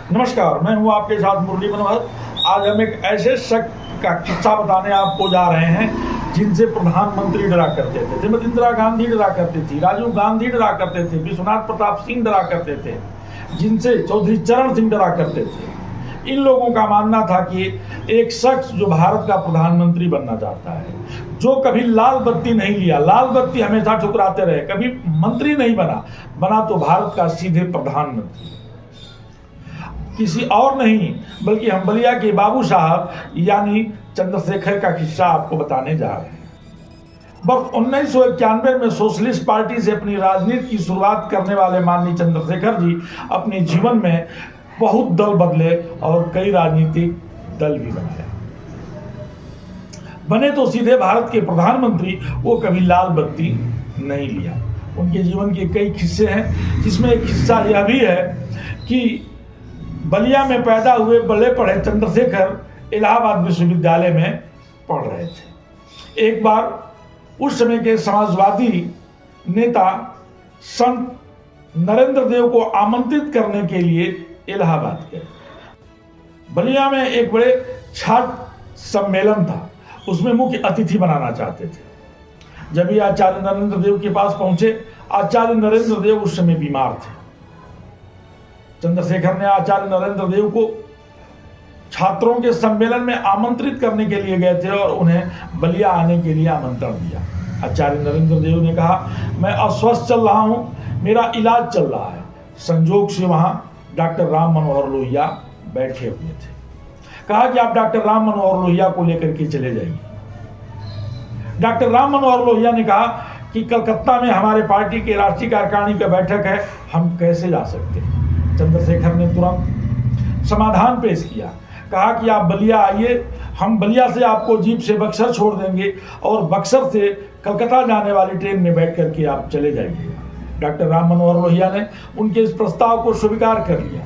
नमस्कार, मैं हूं आपके साथ मुरली मनोहर। आज हम एक ऐसे शख्स का किस्सा बताने आपको जा रहे हैं जिनसे प्रधानमंत्री डरा करते थे। श्रीमती इंदिरा गांधी डरा करती थी, राजीव गांधी डरा करते थे, विश्वनाथ प्रताप सिंह डरा करते थे, जिनसे चौधरी चरण सिंह डरा करते थे। इन लोगों का मानना था कि एक शख्स जो भारत का प्रधानमंत्री बनना चाहता है, जो कभी लाल बत्ती नहीं लिया, लाल बत्ती हमेशा ठुकराते रहे, कभी मंत्री नहीं बना तो भारत का सीधे प्रधानमंत्री, किसी और नहीं बल्कि हम बलिया के बाबू साहब यानी चंद्रशेखर का किस्सा आपको बताने जा रहे हैं। वर्ष 1991 में सोशलिस्ट पार्टी से अपनी राजनीति की शुरुआत करने वाले माननीय चंद्रशेखर जी अपने जीवन में बहुत दल बदले और कई राजनीतिक दल भी बने तो सीधे भारत के प्रधानमंत्री, वो कभी लाल बत्ती नहीं लिया। उनके जीवन के कई किस्से हैं, जिसमें एक किस्सा यह भी है कि बलिया में पैदा हुए बड़े पढ़े चंद्रशेखर इलाहाबाद विश्वविद्यालय में पढ़ रहे थे। एक बार उस समय के समाजवादी नेता संत नरेंद्र देव को आमंत्रित करने के लिए इलाहाबाद गए। बलिया में एक बड़े छात्र सम्मेलन था, उसमें मुख्य अतिथि बनाना चाहते थे। जब ये आचार्य नरेंद्र देव के पास पहुंचे, आचार्य नरेंद्र देव उस समय बीमार थे। चंद्रशेखर ने आचार्य नरेंद्र देव को छात्रों के सम्मेलन में आमंत्रित करने के लिए गए थे और उन्हें बलिया आने के लिए आमंत्रण दिया। आचार्य नरेंद्र देव ने कहा, मैं अस्वस्थ चल रहा हूं, मेरा इलाज चल रहा है। संजोग से वहां डॉक्टर राम मनोहर लोहिया बैठे हुए थे। कहा कि आप डॉक्टर राम मनोहर लोहिया को लेकर के चले जाइए। डॉक्टर राम मनोहर लोहिया ने कहा कि कलकत्ता में हमारे पार्टी के राष्ट्रीय कार्यकारिणी की बैठक है, हम कैसे जा सकते हैं। चंद्रशेखर ने तुरंत समाधान पेश किया, कहा कि आप बलिया आइए, हम बलिया से आपको जीप से बक्सर छोड़ देंगे और बक्सर से कलकत्ता जाने वाली ट्रेन में बैठ करके आप चले जाइए। डॉक्टर राम मनोहर लोहिया ने उनके इस प्रस्ताव को स्वीकार कर लिया।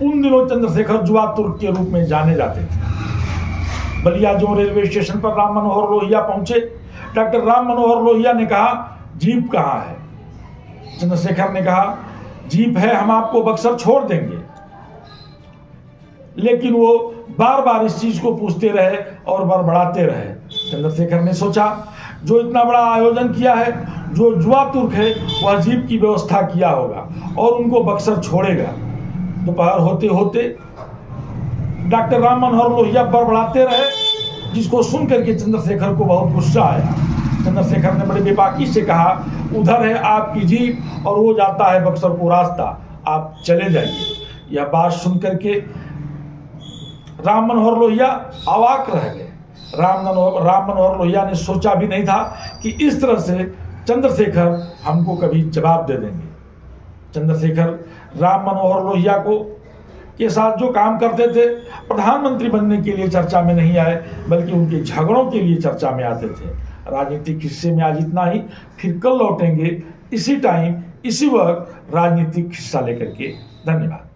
उन दिनों चंद्रशेखर जुआ तुर्क के रूप में जाने जाते थे। बलिया जो रेलवे स्टेशन पर राम मनोहर लोहिया पहुंचे, डॉक्टर राम मनोहर लोहिया ने कहा, जीप कहाँ है। चंद्रशेखर ने कहा, जीप है, हम आपको बक्सर छोड़ देंगे। लेकिन वो बार बार इस चीज को पूछते रहे और बड़बड़ाते रहे। चंद्रशेखर ने सोचा, जो इतना बड़ा आयोजन किया है, जो जुआ तुर्क है, वह जीप की व्यवस्था किया होगा और उनको बक्सर छोड़ेगा। दोपहर होते होते डॉक्टर राम मनोहर लोहिया बड़बड़ाते रहे, जिसको सुन करके चंद्रशेखर को बहुत गुस्सा आया। चंद्रशेखर ने बड़े बेबाकी से कहा, उधर है आपकी जीप और वो जाता है बक्सर को रास्ता, आप चले जाइए। यह बात सुन करके राम मनोहर लोहिया अवाक रह गए। राम मनोहर लोहिया ने सोचा भी नहीं था कि इस तरह से चंद्रशेखर हमको कभी जवाब दे देंगे। चंद्रशेखर राम मनोहर लोहिया को के साथ जो काम करते थे, प्रधानमंत्री बनने के लिए चर्चा में नहीं आए, बल्कि उनके झगड़ों के लिए चर्चा में आते थे। राजनीतिक हिस्से में आज इतना ही, फिर कल लौटेंगे इसी टाइम इसी वक्त राजनीतिक हिस्सा लेकर के। धन्यवाद।